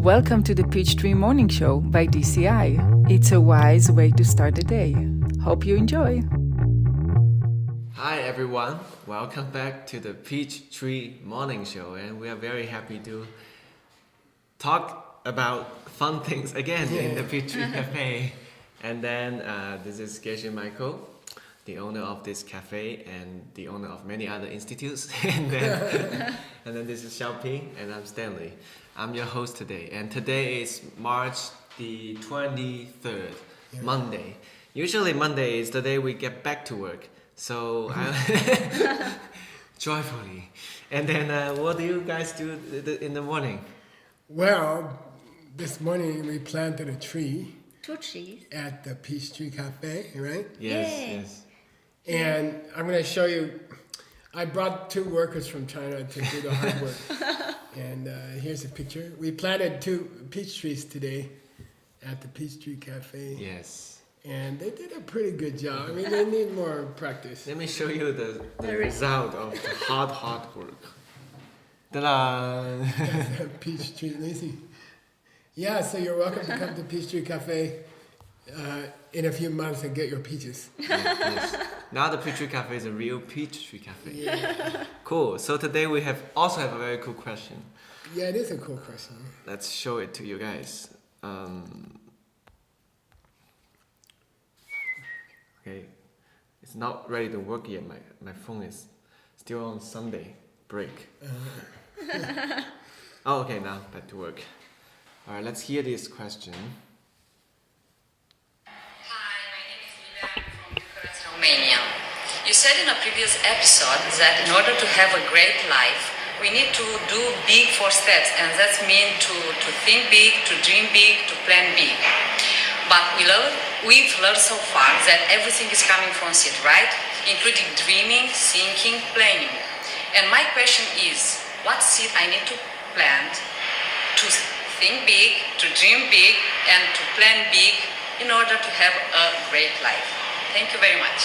Welcome to the Peachtree Morning Show by DCI. It's a wise way to start the day. Hope you enjoy. Hi everyone, welcome back to the Peachtree Morning Show, and we are very happy to talk about fun things again in the Peachtree Cafe. And then this is Geshe Michael, the owner of this cafe and the owner of many other institutes. and then this is Xiaoping, and I'm Stanley. I'm your host today, and today is March the 23rd, Monday. Usually Monday is the day we get back to work, so joyfully. And then what do you guys do in the morning? Well, this morning we planted a tree. 2 trees. At the Peachtree Cafe, right? Yes. And I'm going to show you, I brought 2 workers from China to do the hard work. And here's a picture. We planted 2 peach trees today at the Peachtree Cafe. Yes. And they did a pretty good job. I mean, they need more practice. Let me show you the result of the hard work. Ta-da! Peachtree, Lacey. Yeah, so you're welcome to come to Peachtree Cafe in a few months and get your peaches. Yes. Now the Peachtree Cafe is a real Peachtree Cafe. Yeah. Cool. So today we also have a very cool question. Yeah, it is a cool question. Let's show it to you guys. Okay, it's not ready to work yet. My phone is still on Sunday break. Oh, okay, now back to work. All right, let's hear this question. Hi, my name is Lila. I'm from Bucharest, Romania. You said in a previous episode that in order to have a great life, we need to do big 4 steps, and that means to think big, to dream big, to plan big. But we've learned so far that everything is coming from seed, right? Including dreaming, thinking, planning. And my question is, what seed I need to plant to think big, to dream big, and to plan big in order to have a great life? Thank you very much.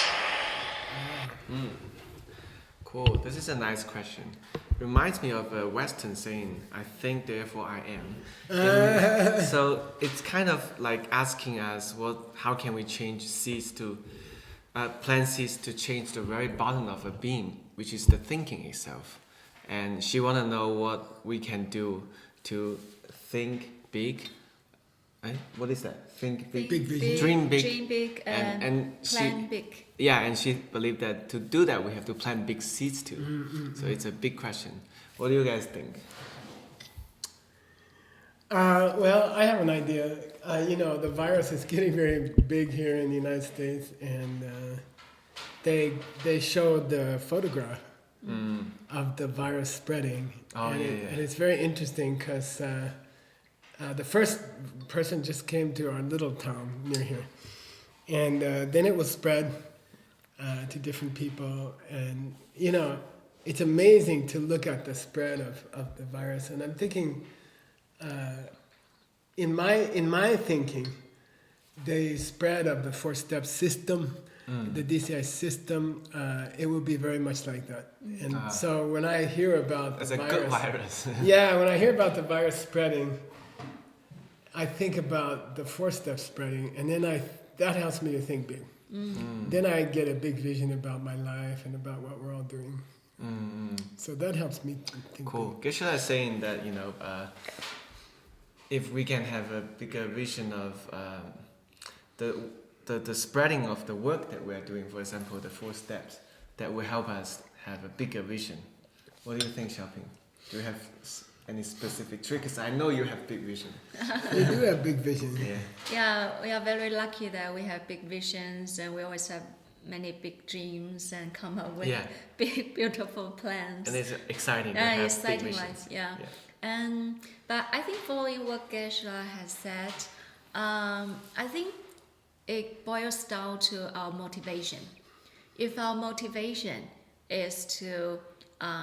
Cool. This is a nice question. Reminds me of a Western saying, "I think, therefore I am." So it's kind of like asking us, how can we change seeds to plant seeds to change the very bottom of a bean, which is the thinking itself. And she want to know what we can do to think big. What is that? Think big. Big vision. Dream big. Dream big and plan big. Yeah, and she believed that to do that we have to plant big seeds too. So it's a big question. What do you guys think? Well, I have an idea. The virus is getting very big here in the United States, and they showed the photograph of the virus spreading. And it's very interesting because the first person just came to our little town near here, and then it was spread to different people, and it's amazing to look at the spread of the virus. And I'm thinking, in my thinking, the spread of the 4-step system, the DCI system, it will be very much like that. And so when I hear about It's the a virus, good virus. yeah, when I hear about the virus spreading, I think about the 4-step spreading, and then that helps me to think big. Then I get a big vision about my life and about what we're all doing. So that helps me think Cool. big. Geshe is saying that if we can have a bigger vision of the spreading of the work that we are doing, for example, the 4 steps, that will help us have a bigger vision. What do you think, Xiaoping? Do you have any specific tricks? I know you have big vision. We do have big vision. Yeah, we are very lucky that we have big visions, and we always have many big dreams and come up with big, beautiful plans. And it's exciting. Yeah, to have exciting big lives. visions. Yeah. But I think following what Geshe has said, I think it boils down to our motivation. If our motivation is to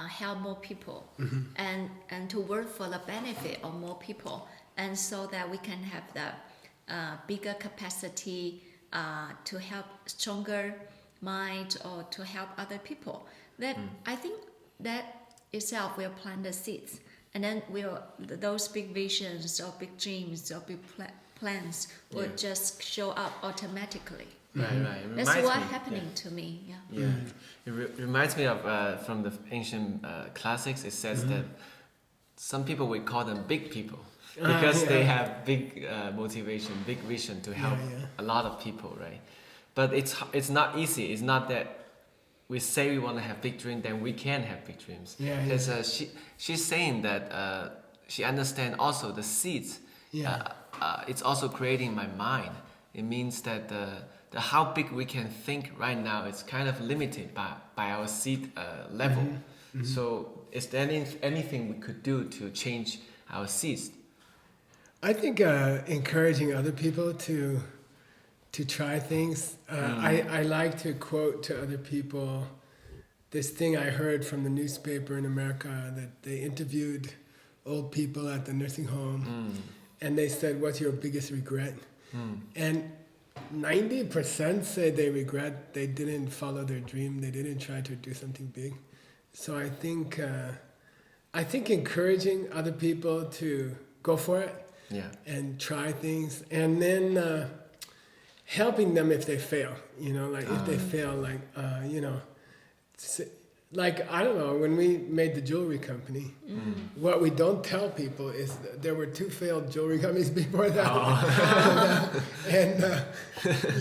help more people and to work for the benefit of more people, and so that we can have the bigger capacity to help stronger mind or to help other people, then I think that itself will plant the seeds and then those big visions or big dreams or big plans would just show up automatically. Right. It That's reminds what's me- happening to me. Yeah. Yeah, it reminds me of from the ancient classics. It says that some people we call them big people because they have big motivation, big vision to help a lot of people, right? But it's not easy. It's not that we say we want to have big dreams, then we can have big dreams. Because she's saying that she understands also the seeds. It's also creating my mind. It means that the how big we can think right now is kind of limited by our seed level. So is there anything we could do to change our seeds? I think encouraging other people to try things. I like to quote to other people this thing I heard from the newspaper in America that they interviewed old people at the nursing home, and they said, "What's your biggest regret?" And 90% say they regret they didn't follow their dream, they didn't try to do something big. So I think encouraging other people to go for it and try things, and then helping them if they fail. You know, like if they fail, like like I don't know, when we made the jewelry company, what we don't tell people is that there were 2 failed jewelry companies before that. And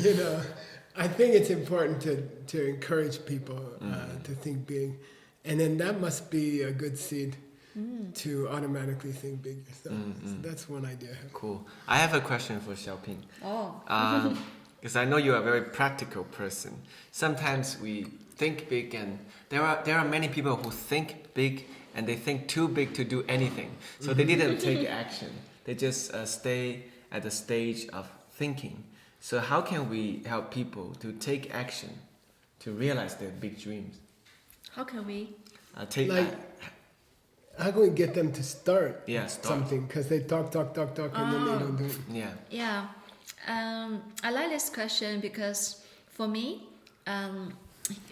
you know, I think it's important to encourage people to think big, and then that must be a good seed to automatically think big yourself. So that's one idea. Cool. I have a question for Xiaoping. Oh. Because I know you're a very practical person. Sometimes we think big, and there are many people who think big and they think too big to do anything. So they didn't take action. They just stay at the stage of thinking. So how can we help people to take action to realize their big dreams? How can we? How can we get them to start start. something? Because they talk, and then they don't do it. Yeah. I like this question because for me,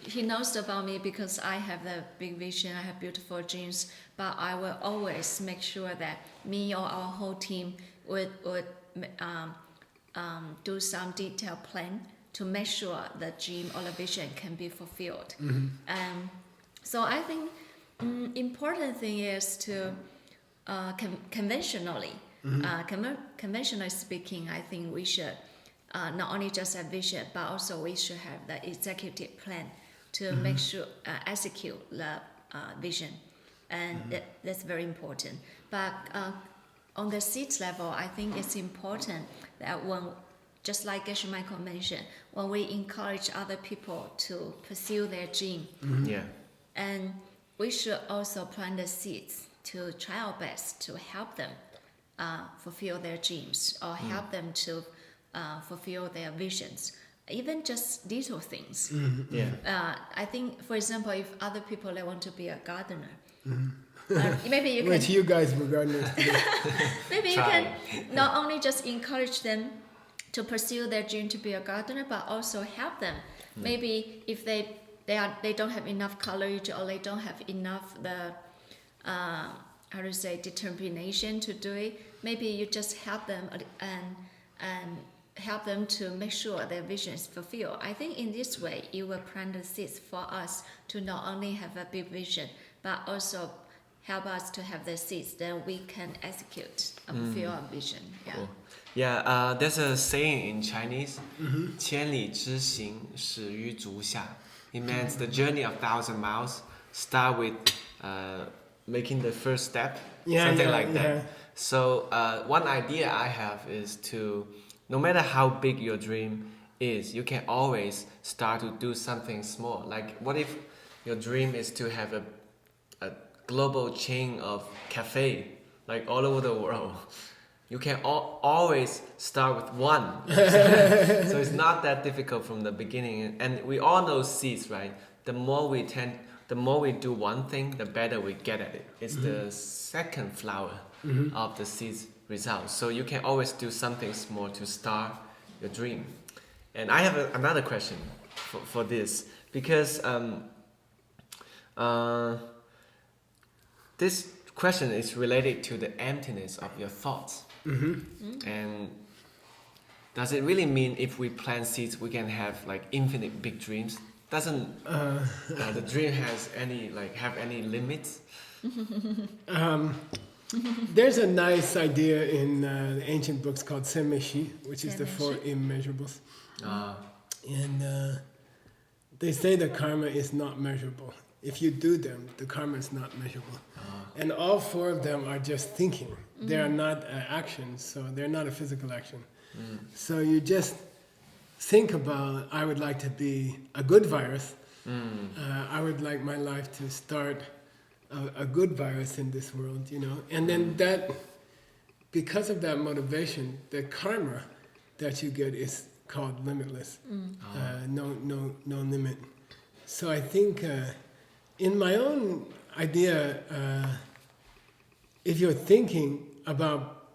he knows about me because I have the big vision, I have beautiful dreams, but I will always make sure that me or our whole team would do some detailed plan to make sure the dream or the vision can be fulfilled. So I think important thing is to conventionally speaking, I think we should not only just have vision, but also we should have the executive plan to make sure execute the vision, and that's very important. But on the seeds level, I think it's important that just like Geshe Michael mentioned, when we encourage other people to pursue their dream, and we should also plant the seeds to try our best to help them fulfill their dreams or help them to fulfill their visions, even just little things. I think, for example, if other people they want to be a gardener, maybe you can. Which you guys were gardeners today. Maybe you can not only just encourage them to pursue their dream to be a gardener, but also help them. Maybe if they don't have enough courage or they don't have enough determination to do it, maybe you just help them and help them to make sure their vision is fulfilled. I think in this way, it will plant the seeds for us to not only have a big vision, but also help us to have the seeds that we can execute and fulfill our vision. Cool. There's a saying in Chinese, 千里之行，始于足下. It means the journey of 1,000 miles start with making the first step, something like that. So one idea I have is to, no matter how big your dream is, you can always start to do something small. Like what if your dream is to have a global chain of cafe, like all over the world? You can always start with one. So it's not that difficult from the beginning. And we all know seeds, right? The more we do one thing, the better we get at it. It's the second flower of the seed's result. So you can always do something small to start your dream. And I have another question for this, because this question is related to the emptiness of your thoughts. And does it really mean if we plant seeds, we can have like infinite big dreams? Doesn't the dream have any limits? There's a nice idea in the ancient books called Senmeshi, which is the four immeasurables. And they say the karma is not measurable. If you do them, the karma is not measurable. And all four of them are just thinking. They are not actions, so they're not a physical action. So you just think about, I would like to be a good virus. I would like my life to start a good virus in this world, you know. And then that, because of that motivation, the karma that you get is called limitless. No limit. So I think in my own idea, if you're thinking about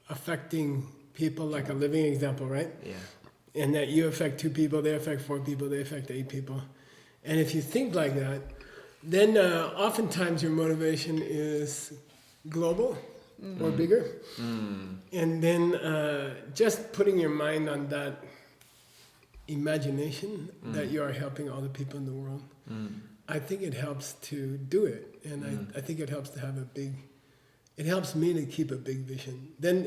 affecting people like a living example, right? Yeah. And that you affect 2 people, they affect 4 people, they affect 8 people. And if you think like that, then oftentimes your motivation is global or bigger. And then just putting your mind on that imagination that you are helping all the people in the world, I think it helps to do it. And I think it helps to have it helps me to keep a big vision. Then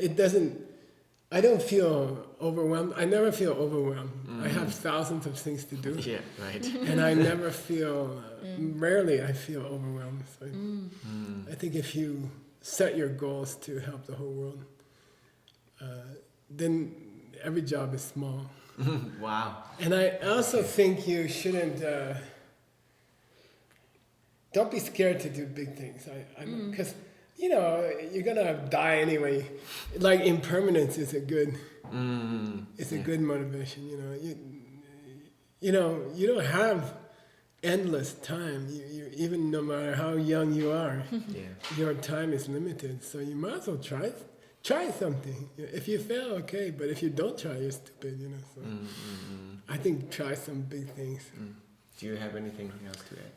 I don't feel overwhelmed. I never feel overwhelmed. I have thousands of things to do. Yeah, right. And I never feel, rarely I feel overwhelmed. So I think if you set your goals to help the whole world, then every job is small. Wow. And I also think you shouldn't, don't be scared to do big things. Because, you know, you're gonna die anyway. Like impermanence is a good, it's a good motivation. You know, you don't have endless time. You even no matter how young you are, your time is limited. So you might as well try something. If you fail, okay. But if you don't try, you're stupid. You know. So I think try some big things. Do you have anything else to add?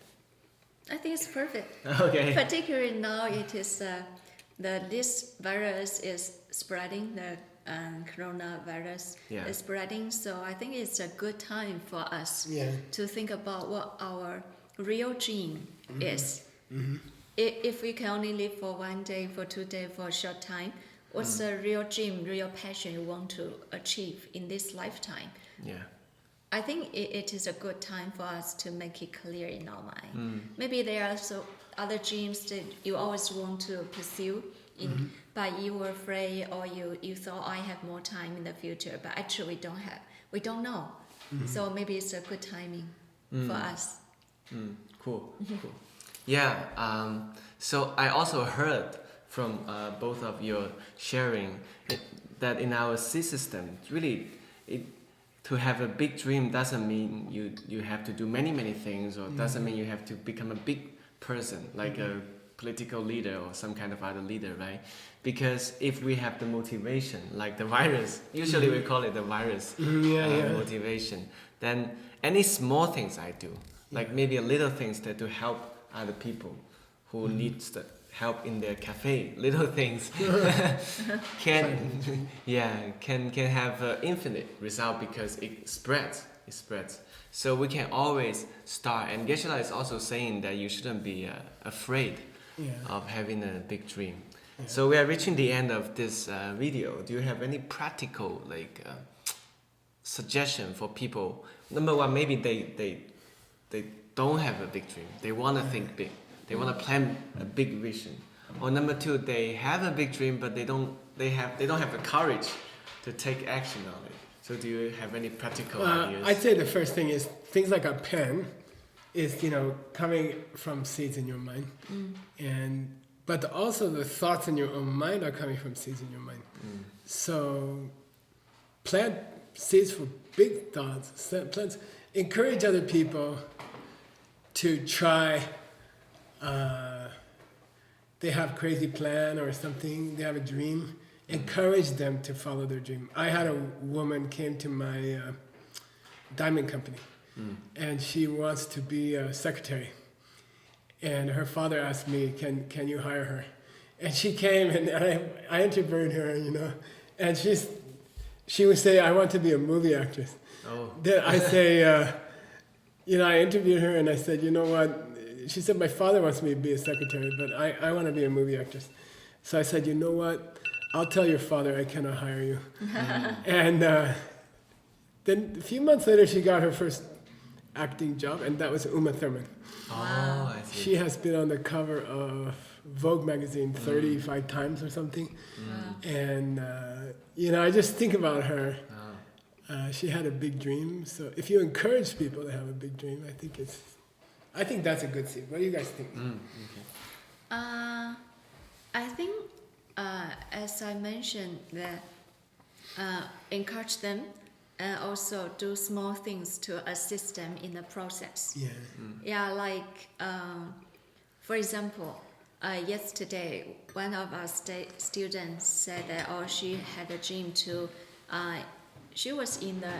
I think it's perfect. Okay. Particularly now, it is this virus is spreading. The coronavirus is spreading. So I think it's a good time for us to think about what our real dream is. If we can only live for 1 day, for 2 days, for a short time, what's the real dream, real passion you want to achieve in this lifetime? Yeah. I think it is a good time for us to make it clear in our mind. Maybe there are also other dreams that you always want to pursue, but you were afraid or you thought I have more time in the future, but actually we don't know. So maybe it's a good timing for us. Cool. Yeah. So I also heard from both of your sharing that in our C system, really, to have a big dream doesn't mean you have to do many things, or doesn't mean you have to become a big person, like a political leader or some kind of other leader, right? Because if we have the motivation, like the virus, usually we call it the virus motivation, then any small things I do, like maybe a little things that to help other people who needs the help in their cafe, little things can have infinite result because it spreads. So we can always start. And Geshe-la is also saying that you shouldn't be afraid of having a big dream. So we are reaching the end of this video. Do you have any practical suggestion for people? Number one, maybe they don't have a big dream. They want to think big. They want to plan a big vision. Or number two, they have a big dream, but they don't have the courage to take action on it. So do you have any practical ideas? I'd say the first thing is things like a pen is, coming from seeds in your mind. But also the thoughts in your own mind are coming from seeds in your mind. So plant seeds for big thoughts. Encourage other people to try. They have crazy plan or something, they have a dream, encourage them to follow their dream. I had a woman came to my diamond company and she wants to be a secretary. and her father asked me, "Can you hire her?" And she came, and I interviewed her, and she would say, "I want to be a movie actress." Oh. Then I say, I interviewed her, and I said, "You know what?" She said, "My father wants me to be a secretary, but I want to be a movie actress." So I said, "You know what? I'll tell your father I cannot hire you." And then a few months later, she got her first acting job, and that was Uma Thurman. Oh, I see. She has been on the cover of Vogue magazine 35 times or something. And, I just think about her. She had a big dream. So if you encourage people to have a big dream, I think that's a good seed. What do you guys think? I think, as I mentioned, that encourage them and also do small things to assist them in the process. Yeah. Yeah, like, for example, yesterday, one of our students said that, she had a dream to, she was in the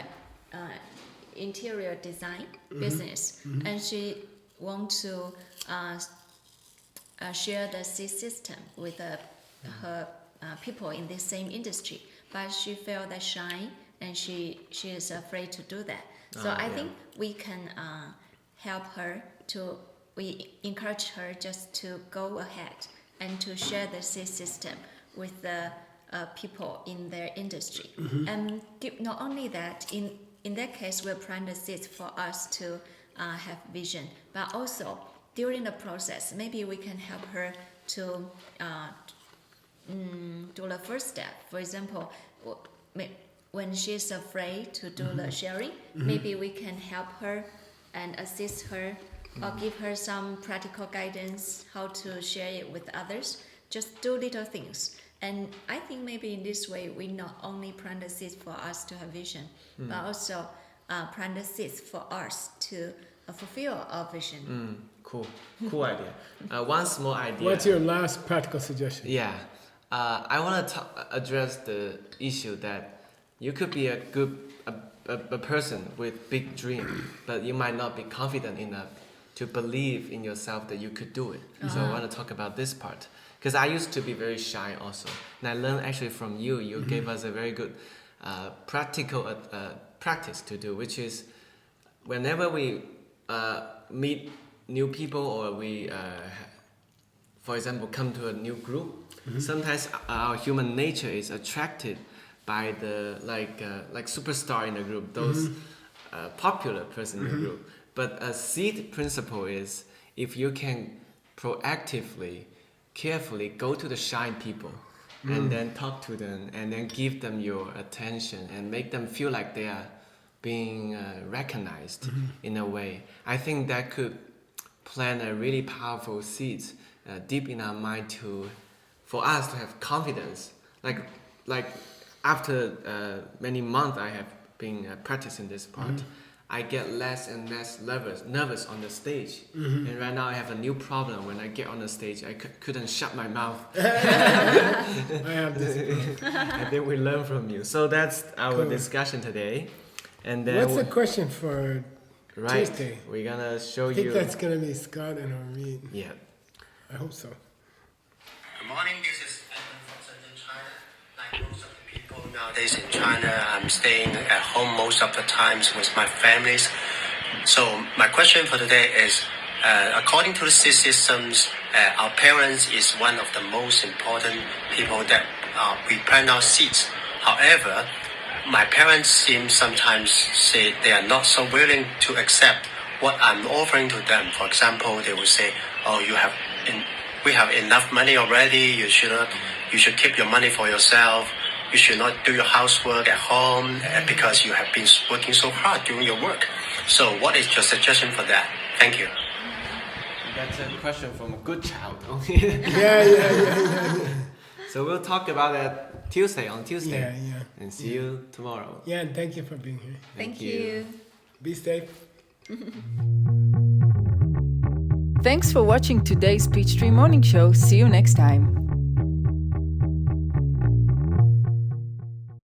interior design business, and she want to share the seed system with her people in the same industry, but she felt that shy, and she is afraid to do that. So I think we can help her we encourage her just to go ahead and to share the seed system with the people in their industry. And not only that, in that case, we'll plant the seeds for us to have vision, but also during the process, maybe we can help her to do the first step. For example, when she's afraid to do the sharing, maybe we can help her and assist her or give her some practical guidance how to share it with others. Just do little things. And I think maybe in this way, we not only plant the seeds for us to have vision, but also plant the seeds for us to fulfill our vision. Cool idea. One small idea. What's your last practical suggestion? Yeah, I want to address the issue that you could be a person with big dream, but you might not be confident enough to believe in yourself that you could do it. So I want to talk about this part, because I used to be very shy also, and I learned actually from you. You gave us a very good practical practice to do, which is whenever we meet new people, or we for example come to a new group, sometimes our human nature is attracted by the like superstar in the group, those popular person in the group. But a seed principle is, if you can proactively, carefully go to the shy people and then talk to them and then give them your attention and make them feel like they are being recognized in a way, I think that could plant a really powerful seed deep in our mind for us to have confidence. Like after many months I have been practicing this part, I get less and less nervous on the stage. And right now I have a new problem. When I get on the stage, I couldn't shut my mouth. I have this. I think we learn from you. So that's our discussion today. And then What's the question for Tuesday? We're gonna show I think you. that's gonna be Scott and Oreen. Yeah. I hope so. Good morning, this is Edmund from Shenzhen, China. Like most of the people nowadays in China, I'm staying at home most of the times with my families. So my question for today is, according to the seed systems, our parents is one of the most important people that we plant our seeds. However, my parents seem sometimes say they are not so willing to accept what I'm offering to them. For example, they will say, "Oh, we have enough money already. You should keep your money for yourself. You should not do your housework at home because you have been working so hard doing your work." So, what is your suggestion for that? Thank you. That's a question from a good child. Yeah. So we'll talk about that on Tuesday. Yeah. And see you tomorrow. Yeah, and thank you for being here. Thank you. Be safe. Thanks for watching today's Peachtree Morning Show. See you next time.